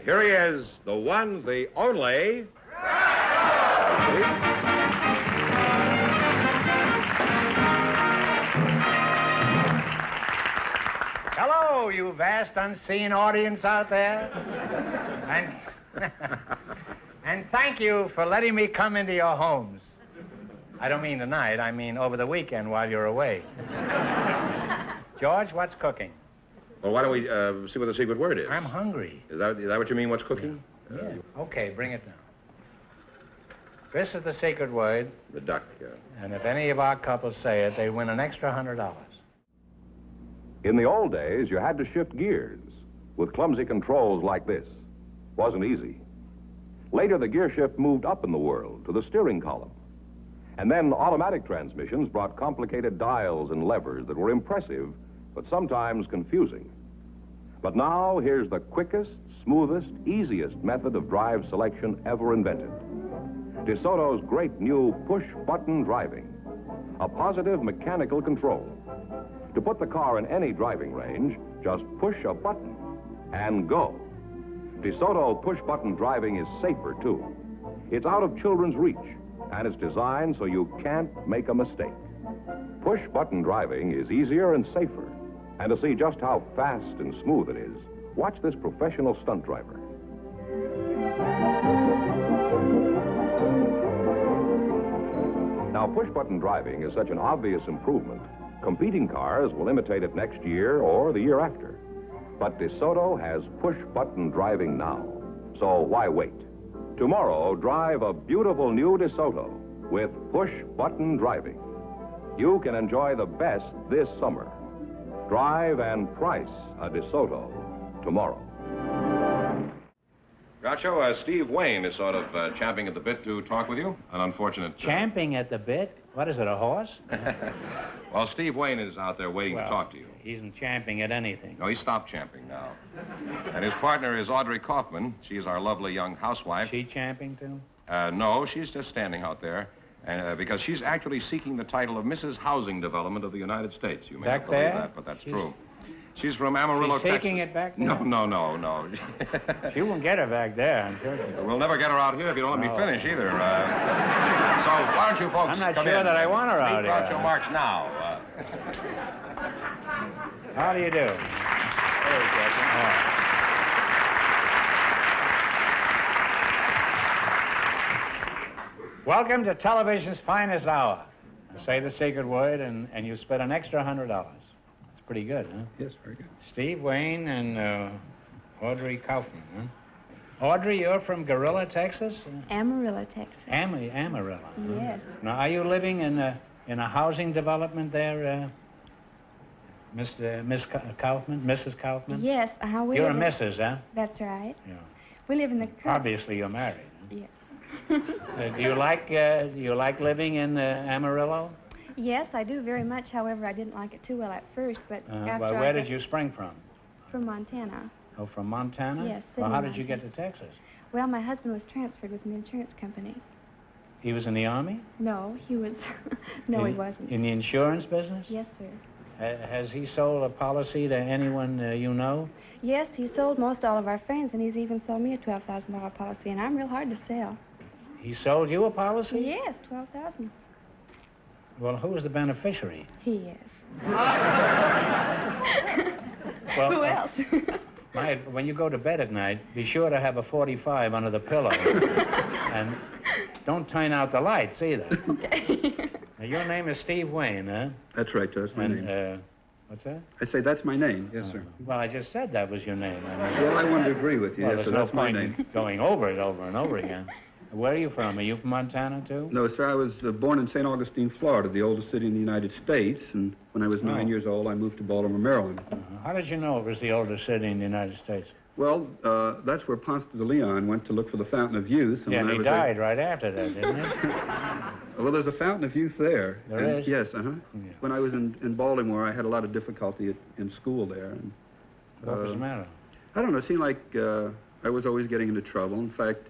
Here he is, the one, the only... Hello, you vast unseen audience out there. And thank you for letting me come into your homes. I don't mean tonight, I mean over the weekend while you're away. George, what's cooking? Well, why don't we see what the secret word is? I'm hungry. Is that what you mean, what's cooking? Yeah. Okay, bring it down. This is the secret word. The duck. And if any of our couples say it, they win an extra $100. In the old days, you had to shift gears with clumsy controls like this. Wasn't easy. Later, the gear shift moved up in the world to the steering column. And then automatic transmissions brought complicated dials and levers that were impressive, but sometimes confusing. But now, here's the quickest, smoothest, easiest method of drive selection ever invented. DeSoto's great new push-button driving, a positive mechanical control. To put the car in any driving range, just push a button and go. DeSoto push-button driving is safer, too. It's out of children's reach, and it's designed so you can't make a mistake. Push-button driving is easier and safer. And to see just how fast and smooth it is, watch this professional stunt driver. Now, push-button driving is such an obvious improvement, competing cars will imitate it next year or the year after. But DeSoto has push-button driving now, so why wait? Tomorrow, drive a beautiful new DeSoto with push-button driving. You can enjoy the best this summer. Drive and price a DeSoto tomorrow. Groucho, Steve Wayne is sort of champing at the bit to talk with you. An unfortunate... Champing at the bit? What is it, a horse? Well, Steve Wayne is out there waiting to talk to you. He isn't champing at anything. No, he stopped champing now. And his partner is Audrey Kaufman. She's our lovely young housewife. She champing, too? No, she's just standing out there. Because she's actually seeking the title of Mrs. Housing Development of the United States. You may not believe that, but that's true. She's from Amarillo, Texas. She's seeking it back there? No. She won't get her back there, I'm sure. We'll never get her out here if you don't let me finish either. So why don't you folks I'm not come sure in. that I want her out Meet here. Groucho Marx now. How do you do? Hey, Captain. Welcome to television's finest hour. I say the secret word, and you spend an extra $100. It's pretty good, huh? Yes, very good. Steve Wayne and Audrey Kaufman, huh? Audrey, you're from Gorilla, Texas? Amarillo, Texas. Amarillo. Yes. Now, are you living in a housing development there, Miss Kaufman, Mrs. Kaufman? Yes. You're a Mrs., huh? That's right. Yeah. We live in the... Obviously, you're married. Huh? Yes. Do you like living in Amarillo? Yes, I do very much. However, I didn't like it too well at first, but after well, where did you spring from? From Montana. Oh, from Montana? Yes. Well, how did you get to Texas? Well, my husband was transferred with an insurance company. He was in the Army? No, he was... No, he wasn't. In the insurance business? Yes, sir. Has he sold a policy to anyone you know? Yes, he sold most all of our friends, and he's even sold me a $12,000 policy, and I'm real hard to sell. He sold you a policy? Yes, $12,000. Well, who was the beneficiary? He is. Well, who else? When you go to bed at night, be sure to have a 45 under the pillow. And don't turn out the lights either. Okay. Now, your name is Steve Wayne, huh? That's right, sir. That's my name. What's that? I say that's my name. Yes, sir. Well, I just said that was your name. Well, I wanted to agree with you. Well, yes, there's sir, no that's my point name. in going over it over and over again. Where are you from? Are you from Montana, too? No, sir. I was born in St. Augustine, Florida, the oldest city in the United States. And when I was 9 years old, I moved to Baltimore, Maryland. How did you know it was the oldest city in the United States? Well, that's where Ponce de Leon went to look for the Fountain of Youth. And Yeah, and he died right after that, didn't he? Well, there's a Fountain of Youth there. There is? Yes, Yeah. When I was in Baltimore, I had a lot of difficulty in school there. And, What was the matter? I don't know. It seemed like I was always getting into trouble. In fact,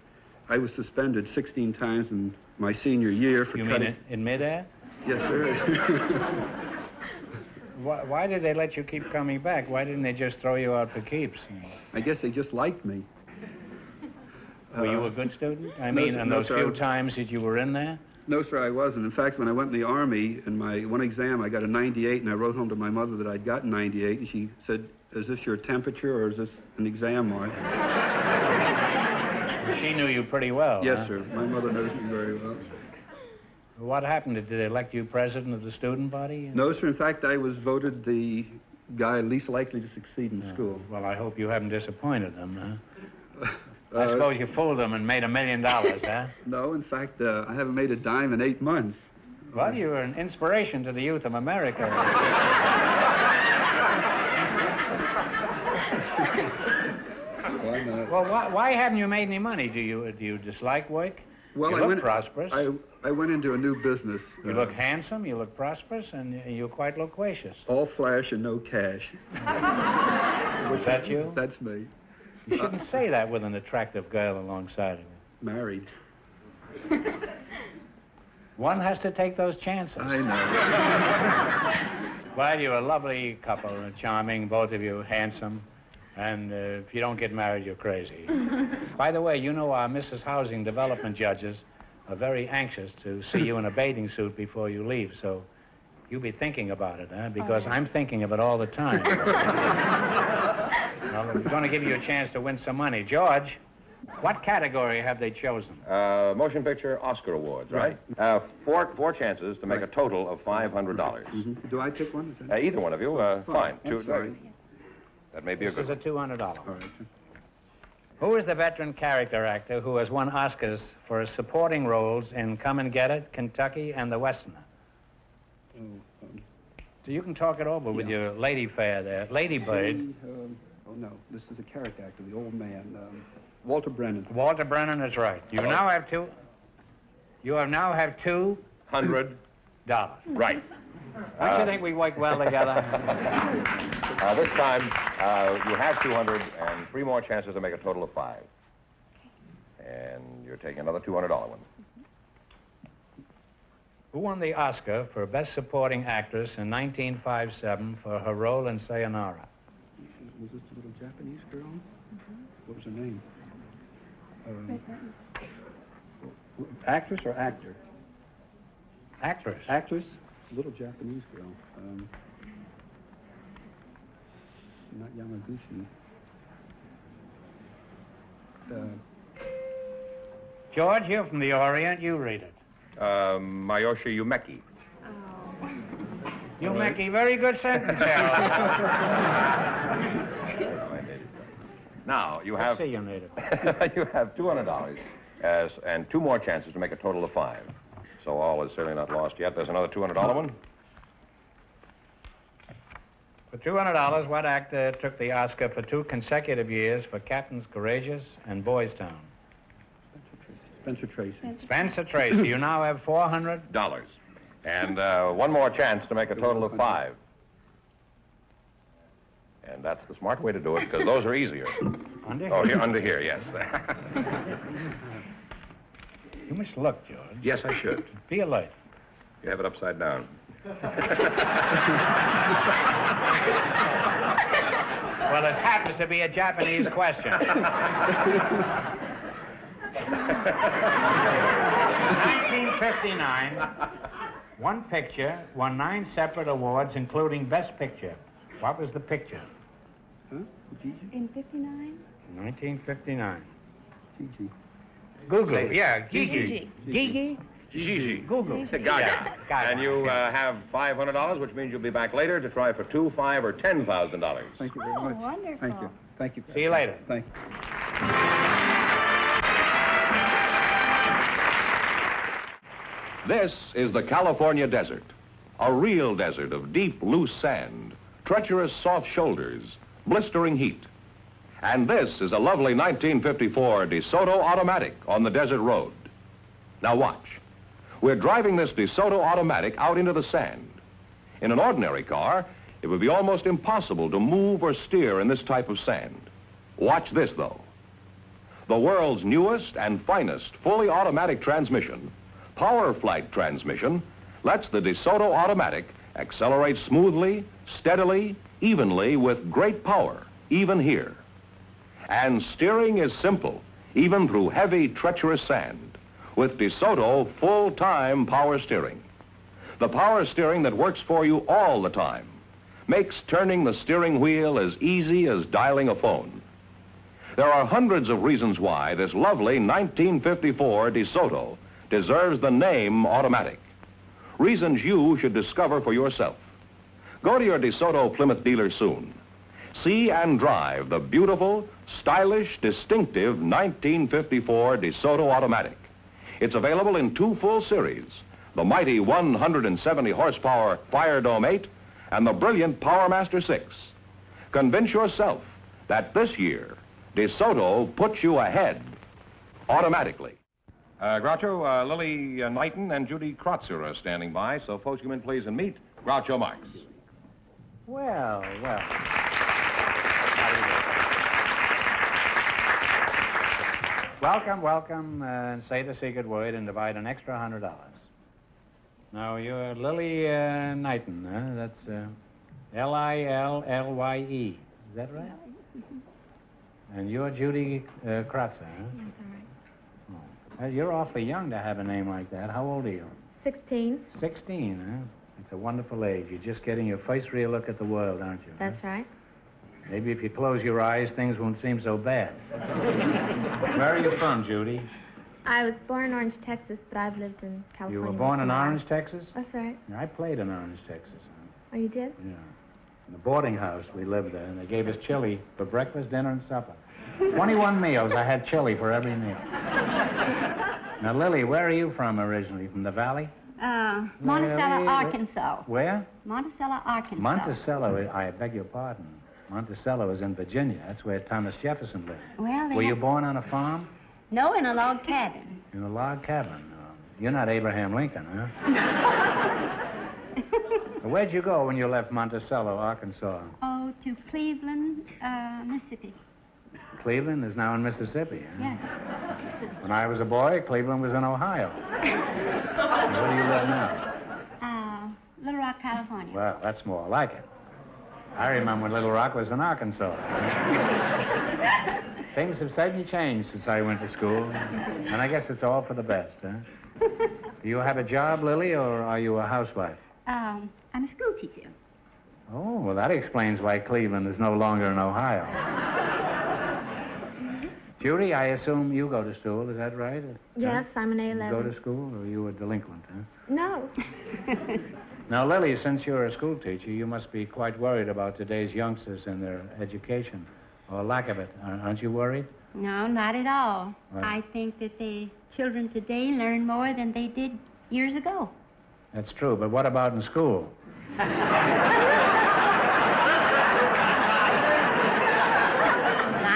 I was suspended 16 times in my senior year for You cutting... mean in midair? Yes, sir. Why did they let you keep coming back? Why didn't they just throw you out for keeps? I guess they just liked me. Were you a good student? I mean, in those few times that you were in there? No, sir, I wasn't. In fact, when I went in the Army, in my one exam, I got a 98, and I wrote home to my mother that I'd gotten 98, and she said, "Is this your temperature, or is this an exam mark?" She knew you pretty well. Yes, huh? sir. My mother knows me very well. What happened? Did they elect you president of the student body? No, sir. In fact, I was voted the guy least likely to succeed in school. Well, I hope you haven't disappointed them, huh? I suppose you fooled them and made $1 million, huh? No, in fact, I haven't made a dime in 8 months. Well, you were an inspiration to the youth of America. Well, why haven't you made any money? Do you dislike work? Well, you look prosperous. I went into a new business. You look handsome, you look prosperous, and you quite loquacious. All flash and no cash. Was that you? That's me. You shouldn't say that with an attractive girl alongside of you. Married. One has to take those chances. I know. Well, you're a lovely couple, charming, both of you, handsome. And if you don't get married, you're crazy. By the way, you know our Mrs. Housing Development judges are very anxious to see you in a bathing suit before you leave, so you be thinking about it, huh? Because I'm thinking of it all the time. Well, we're going to give you a chance to win some money. George, what category have they chosen? Motion picture Oscar Awards, right? Four chances to make a total of $500. Mm-hmm. Do I pick one? Either one of you, fine. Sorry. That may be a good This is a $200. All right. Who is the veteran character actor who has won Oscars for his supporting roles in Come and Get It, Kentucky, and The Westerner? So you can talk it over with your lady fair there. Lady Bird. Oh, no. This is a character actor, the old man. Walter Brennan. Walter Brennan is right. You now have $200. Right. Don't you think we work well together? This time, you have 200 and 3 more chances to make a total of 5. And you're taking another $200 one. Who won the Oscar for Best Supporting Actress in 1957 for her role in Sayonara? Was this the little Japanese girl? Mm-hmm. What was her name? Actress or actor? Actress. Actress? Little Japanese girl. Not Yamaguchi. George, you're from the Orient. You read it. Mayoshi Umeki. Umeki, very good sentence, Harold. Now, you have... Let's see, you native. You have $200 and 2 more chances to make a total of 5. So all is certainly not lost yet. There's another $200 one. For $200, what actor took the Oscar for 2 consecutive years for Captains Courageous and Boys Town? Spencer Tracy. Spencer Tracy. You now have $400. And 1 more chance to make a total of 5. And that's the smart way to do it, because those are easier. Under Oh, here? here, under here, yes. You must look, George. Yes, I should. Be alert. You have it upside down. Well, this happens to be a Japanese question. 1959, one picture won 9 separate awards, including Best Picture. What was the picture? Huh? Gigi? In 59? 1959. Gigi. Google. Yeah, Gigi. Gigi. Gigi. Google. Gaga. Gaga. And you have $500, which means you'll be back later to try for $2,000, $5,000, or $10,000. Thank you very much. Wonderful. Thank you. Thank you. See you later. Thank you. This is the California desert, a real desert of deep, loose sand, treacherous, soft shoulders, blistering heat. And this is a lovely 1954 DeSoto automatic on the desert road. Now watch. We're driving this DeSoto automatic out into the sand. In an ordinary car, it would be almost impossible to move or steer in this type of sand. Watch this, though. The world's newest and finest fully automatic transmission, Power Flight transmission, lets the DeSoto automatic accelerate smoothly, steadily, evenly with great power, even here. And steering is simple, even through heavy, treacherous sand, with DeSoto full-time power steering. The power steering that works for you all the time, makes turning the steering wheel as easy as dialing a phone. There are hundreds of reasons why this lovely 1954 DeSoto deserves the name automatic. Reasons you should discover for yourself. Go to your DeSoto Plymouth dealer soon. See and drive the beautiful, stylish, distinctive 1954 DeSoto automatic. It's available in 2 full series, the mighty 170 horsepower Fire Dome 8 and the brilliant Power Master 6. Convince yourself that this year, DeSoto puts you ahead automatically. Groucho, Lily Knighton and Judy Krotzer are standing by, so folks come in, please, and meet Groucho Marx. Well. Welcome, and say the secret word and divide an extra $100. Now, you're Lily Knighton, huh? That's Lillye. Is that right? And you're Judy Krotzer, huh? Yes, all right. Oh. You're awfully young to have a name like that. How old are you? 16. 16, huh? It's a wonderful age. You're just getting your first real look at the world, aren't you? That's right. Maybe if you close your eyes, things won't seem so bad. Where are you from, Judy? I was born in Orange, Texas, but I've lived in California. You were born in Orange, Texas? That's right. I played in Orange, Texas. Oh, you did? Yeah. In the boarding house we lived there, and they gave us chili for breakfast, dinner, and supper. 21 meals. I had chili for every meal. Now, Lily, where are you from originally? From the Valley? Monticello, Arkansas. Where? Monticello, Arkansas. Monticello, I beg your pardon. Monticello is in Virginia. That's where Thomas Jefferson lived. Well, Were you born on a farm? No, in a log cabin. In a log cabin. You're not Abraham Lincoln, huh? Where'd you go when you left Monticello, Arkansas? Oh, to Cleveland, Mississippi. Cleveland is now in Mississippi, huh? Yes. When I was a boy, Cleveland was in Ohio. Where do you live now? Little Rock, California. Well, that's more like it. I remember when Little Rock was in Arkansas. Things have suddenly changed since I went to school, and I guess it's all for the best, huh? Do you have a job, Lily, or are you a housewife? I'm a school teacher. Oh, well, that explains why Cleveland is no longer in Ohio. Judy, I assume you go to school, is that right? Yes, I'm an A11. You go to school, or are you a delinquent, huh? No. Now, Lily, since you're a school teacher, you must be quite worried about today's youngsters and their education, or lack of it. Aren't you worried? No, not at all. Right. I think that the children today learn more than they did years ago. That's true, but what about in school? I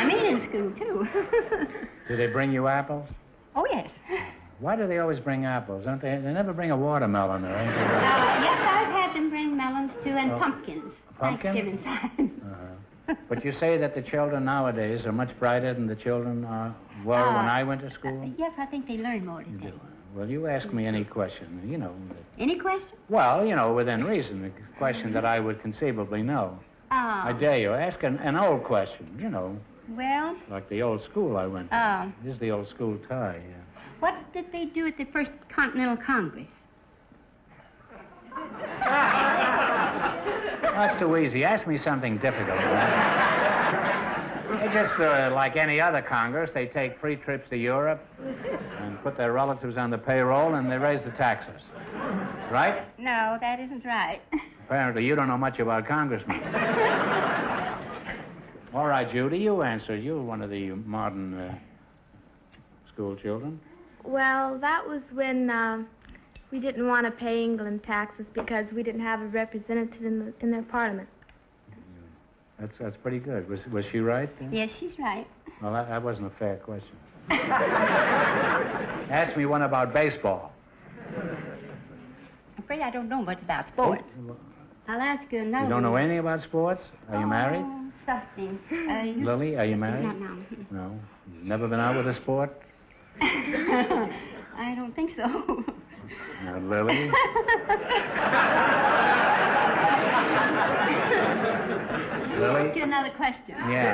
mean in school, too. Do they bring you apples? Oh, yes. Why do they always bring apples? Don't they? They never bring a watermelon or anything. Yes, I've had them bring melons, too, and pumpkins. Pumpkin? Thanksgiving time. But you say that the children nowadays are much brighter than the children were when I went to school? Yes, I think they learn more today. Well, you ask me any question, you know. Any question? Well, you know, within reason, a question that I would conceivably know. I dare you. Ask an old question, you know. Well? Like the old school I went to. This is the old school tie, yeah. What did they do at the First Continental Congress? That's too easy. Ask me something difficult. They just, like any other Congress, they take free trips to Europe and put their relatives on the payroll and they raise the taxes. Right? No, that isn't right. Apparently you don't know much about congressmen. All right, Judy, you answer. You're one of the modern school children. Well, that was when we didn't want to pay England taxes because we didn't have a representative in their parliament. That's pretty good. Was she right? Yes, she's right. Well, that wasn't a fair question. Ask me one about baseball. I'm afraid I don't know much about sports. Oh. I'll ask you another. You don't know anything about sports? Are you married? Something. Lily, are you married? No. No. You've never been out with a sport? I don't think so. Now, Lily. Lily? Ask you another question. Yeah.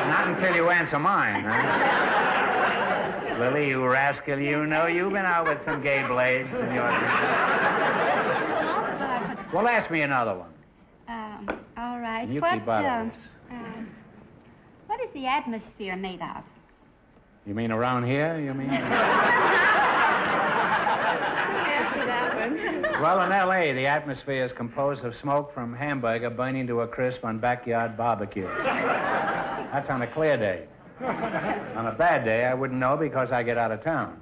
Not until till you answer mine, huh? Lily, you rascal, you know you've been out with some gay blades in your... Well, ask me another one. All right. You keep out of this. What is the atmosphere made of? You mean around here, you mean? Well, in L.A., the atmosphere is composed of smoke from hamburger burning to a crisp on backyard barbecue. That's on a clear day. On a bad day, I wouldn't know because I get out of town.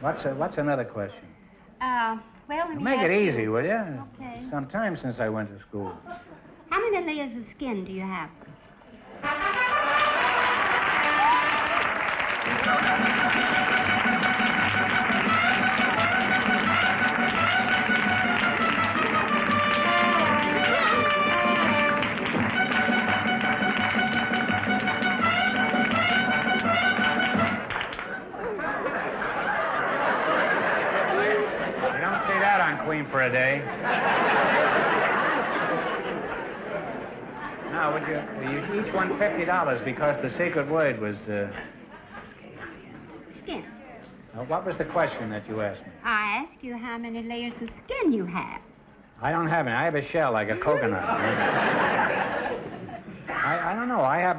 What's another question? Well, let me Make ask it you- easy, will you? Okay. It's some time since I went to school. How many layers of skin do you have? You don't see that on Queen for a day. Now, would you each won $50 because the secret word was, Skin. what was the question that you asked me? I ask you how many layers of skin you have. I don't have any. I have a shell like a coconut. I don't know. I have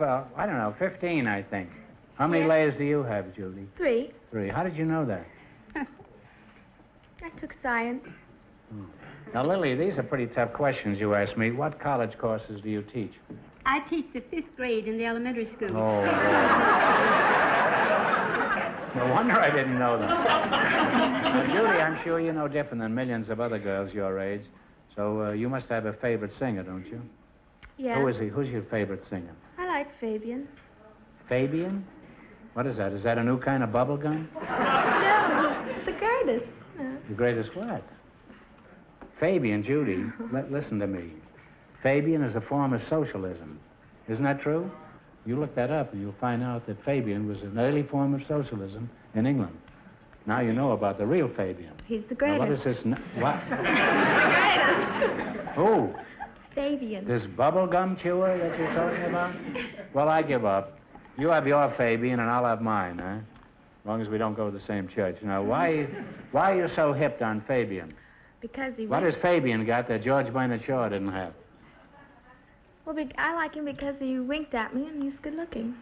15, I think. How many Yes. layers do you have, Judy? 3. 3. How did you know that? I took science. Now, Lily, these are pretty tough questions you asked me. What college courses do you teach? I teach the 5th grade in the elementary school. Oh, Lord. No wonder I didn't know that. Now, Judy, I'm sure you're no different than millions of other girls your age. So you must have a favorite singer, don't you? Yeah. Who is he? Who's your favorite singer? I like Fabian. Fabian? What is that? Is that a new kind of bubble gum? No, he's the greatest. The greatest what? Fabian, Judy, listen to me. Fabian is a form of socialism. Isn't that true? You look that up and you'll find out that Fabian was an early form of socialism in England. Now you know about the real Fabian. He's the Now, greatest. what is this? What? The greatest. Who? Fabian. This bubble gum chewer that you're talking about? Well, I give up. You have your Fabian and I'll have mine, huh? As long as we don't go to the same church. Now, why are you so hipped on Fabian? Because he What has Fabian got that George Bernard Shaw didn't have? Well, I like him because he winked at me and he's good looking.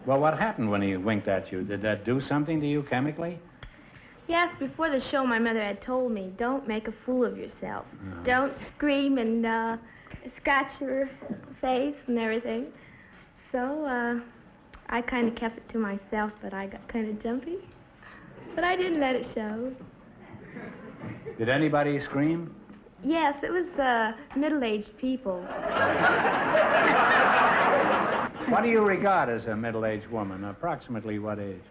Well, what happened when he winked at you? Did that do something to you chemically? Yes, before the show, my mother had told me, don't make a fool of yourself. Don't scream and scratch your face and everything. So I kind of kept it to myself, but I got kind of jumpy. But I didn't let it show. Did anybody scream? Yes, it was middle-aged people. What do you regard as a middle-aged woman? Approximately what age?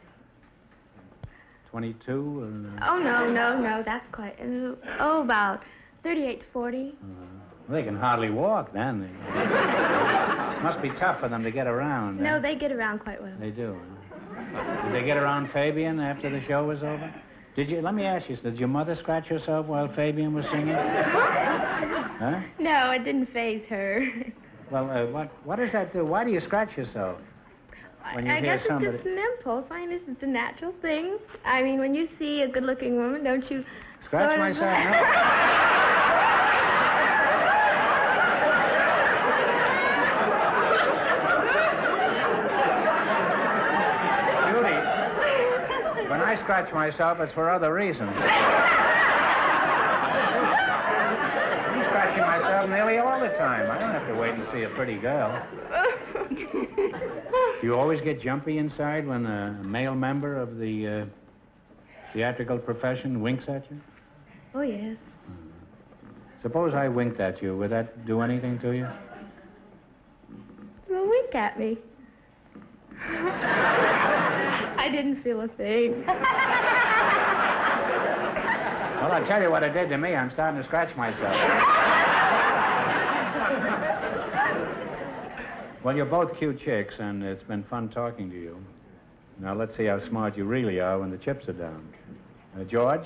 22? Oh, no, that's quite... about 38 to 40. They can hardly walk then. Must be tough for them to get around. No, they get around quite well. They do. Huh? Did they get around Fabian after the show was over? Let me ask you, did your mother scratch herself while Fabian was singing? Huh? No, it didn't faze her. Well, what does that do? Why do you scratch yourself? When you I hear guess somebody... it's just an impulse. I guess it's a natural thing. I mean, when you see a good-looking woman, don't you... Scratch sort of- myself? No. When I scratch myself, it's for other reasons. I'm scratching myself nearly all the time. I don't have to wait and see a pretty girl. Do you always get jumpy inside when a male member of the theatrical profession winks at you? Oh, yes. Suppose I winked at you. Would that do anything to you? Well, wink at me. I didn't feel a thing. Well, I'll tell you what it did to me. I'm starting to scratch myself. Well, you're both cute chicks, and it's been fun talking to you. Now, let's see how smart you really are when the chips are down. George,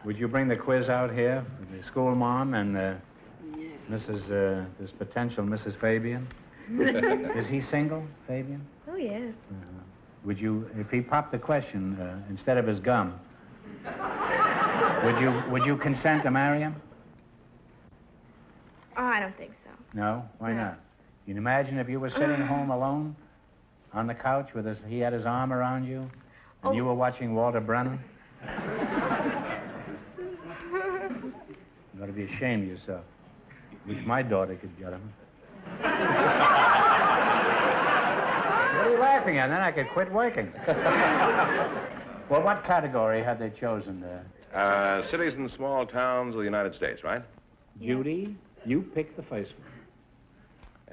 would you bring the quiz out here for the school mom and... Yes. this potential Mrs. Fabian? Is he single, Fabian? Oh, yes. Would you, if he popped the question instead of his gum, would you consent to marry him? Oh, I don't think so. No? Why not? You'd imagine if you were sitting home alone on the couch with he had his arm around you, and you were watching Walter Brennan? You ought to be ashamed of yourself. Wish my daughter could get him. What are you laughing at? Then I could quit working. Well, what category had they chosen there? Cities and small towns of the United States, right? Judy, you pick the first one.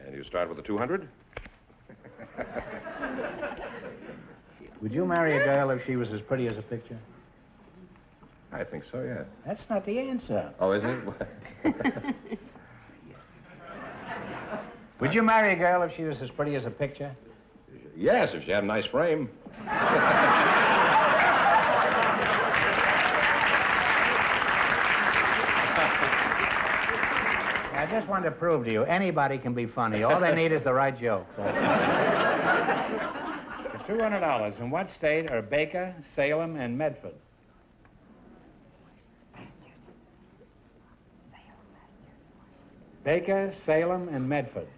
And you start with the 200? Would you marry a girl if she was as pretty as a picture? I think so, yes. That's not the answer. Oh, is it? Would you marry a girl if she was as pretty as a picture? Yes, if she had a nice frame. I just wanted to prove to you, anybody can be funny. All they need is the right joke. For $200, in what state are Baker, Salem, and Medford? Baker, Salem, and Medford.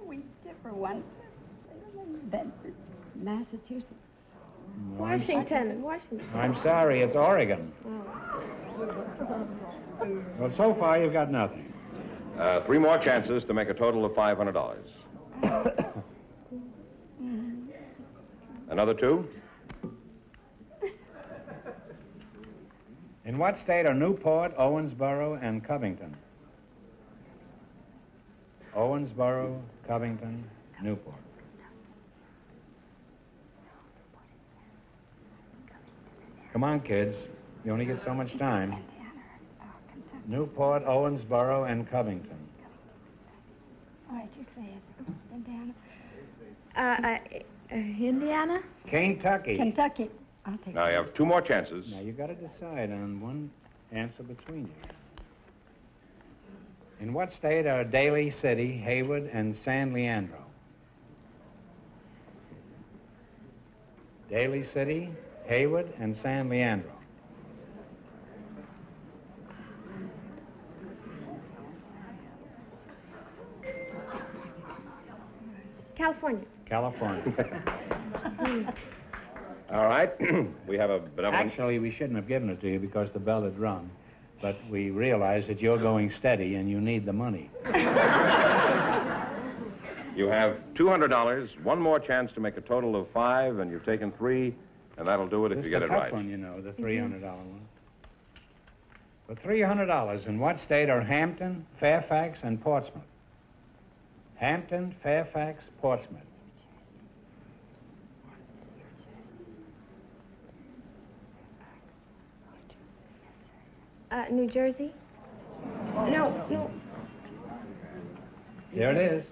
We differ one. Bedford, Massachusetts. Washington. I'm sorry, it's Oregon. Well, so far you've got nothing. 3 more chances to make a total of $500. Another 2? In what state are Newport, Owensboro, and Covington? Owensboro, Covington, Newport. Come on, kids. You only get so much time. Newport, Owensboro, and Covington. All right, you say it. Indiana? Indiana? Kentucky. Kentucky. I'll take Now you have 2 more chances. Now you got to decide on one answer between you. In what state are Daly City, Haywood, and San Leandro? Daly City, Haywood, and San Leandro. California. California. All right. We have a benevolent... Actually, we shouldn't have given it to you because the bell had rung. But we realize that you're going steady and you need the money. You have $200, 1 more chance to make a total of 5, and you've taken 3, and that'll do it if you get it right. One, you know, the $300 one. For $300, in what state are Hampton, Fairfax, and Portsmouth? Hampton, Fairfax, Portsmouth. New Jersey? No. There it is.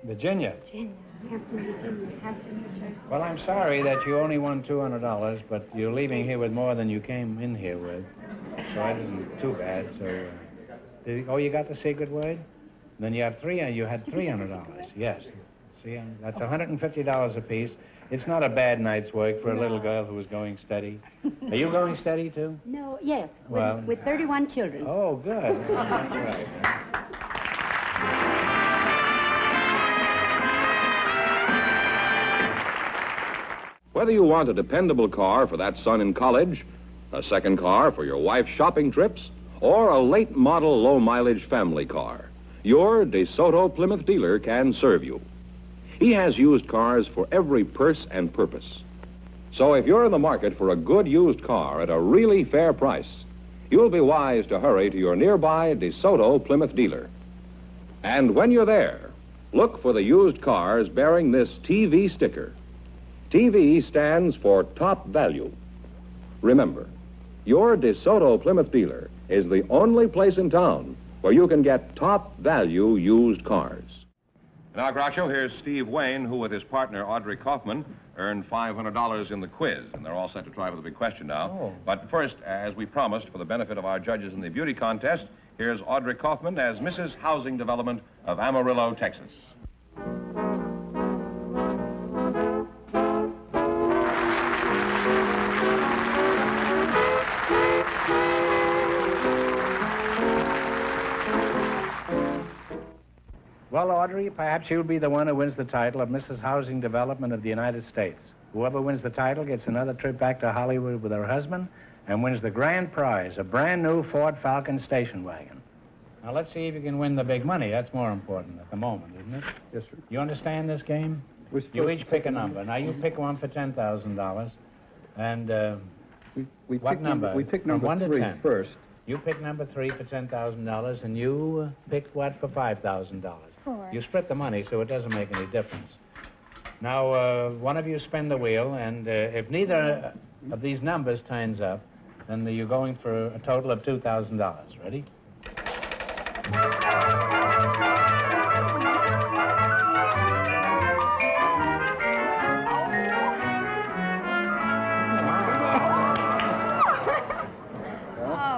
Virginia. Hampton, New Jersey. Well, I'm sorry that you only won $200, but you're leaving here with more than you came in here with. So that isn't too bad. So, you got the secret word? Then you have you had $300. Yes. See, that's $150 apiece. It's not a bad night's work for a little girl who was going steady. Are you going steady, too? No, yes. Well, with 31 children. Oh, good. That's right. Whether you want a dependable car for that son in college, a second car for your wife's shopping trips, or a late model low-mileage family car, your DeSoto Plymouth dealer can serve you. He has used cars for every purse and purpose. So if you're in the market for a good used car at a really fair price, you'll be wise to hurry to your nearby DeSoto Plymouth dealer. And when you're there, look for the used cars bearing this TV sticker. TV stands for top value. Remember, your DeSoto Plymouth dealer is the only place in town where you can get top value used cars. Now, Groucho, here's Steve Wayne, who with his partner, Audrey Kaufman, earned $500 in the quiz. And they're all set to try for the big question now. Oh. But first, as we promised, for the benefit of our judges in the beauty contest, Here's Audrey Kaufman as Mrs. Housing Development of Amarillo, Texas. Well, Audrey, perhaps you'll be the one who wins the title of Mrs. Housing Development of the United States. Whoever wins the title gets another trip back to Hollywood with her husband and wins the grand prize, a brand new Ford Falcon station wagon. Now, let's see if you can win the big money. That's more important at the moment, isn't it? Yes, sir. You understand this game? You each pick a number. Now, you pick one for $10,000. And We what pick number? We pick From number 1 to 3 10. first. You pick number 3 for $10,000, and you pick what for $5,000? 4. You split the money, so it doesn't make any difference. Now, one of you spin the wheel, and if neither of these numbers turns up, then you're going for a total of $2,000. Ready?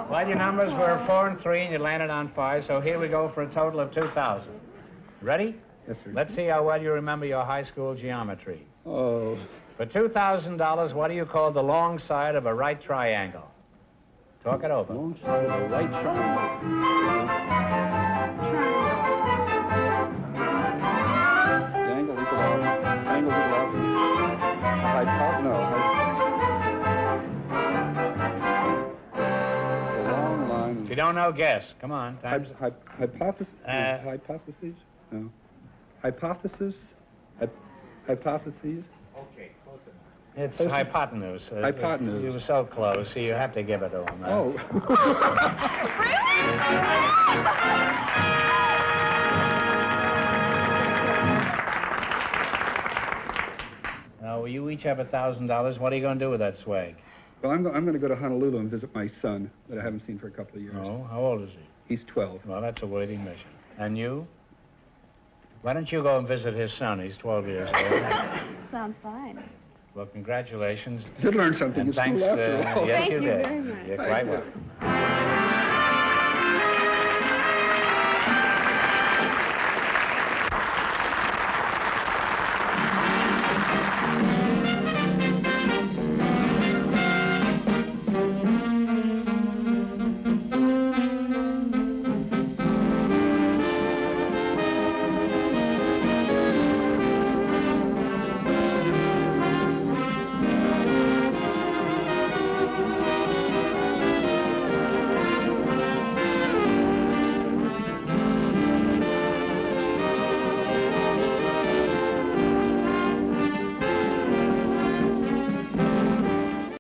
Well, your numbers were 4 and 3, and you landed on 5, so here we go for a total of $2,000. Ready? Yes, sir. Let's see how well you remember your high school geometry. Oh, For $2,000, what do you call the long side of a right triangle? Talk it over. long side of the right triangle. The angle equal out. Angle equal out. The long line. If you don't know, guess. Come on. Time's... Hypothesis? Hypotheses? No. Hypothesis? Hypotheses? Okay, close enough. It's hypotenuse. Hypotenuse. You were so close, so you have to give it to him. Oh. Now, you each have $1,000. What are you going to do with that swag? Well, I'm going to go to Honolulu and visit my son that I haven't seen for a couple of years. Oh, how old is he? He's 12. Well, that's a worthy mission. And you? Why don't you go and visit his son? He's 12 years old. Sounds fine. Well, congratulations. Did learn something And in thanks, school after all. yes, Thank you you did. very much. You're Thank quite you. welcome.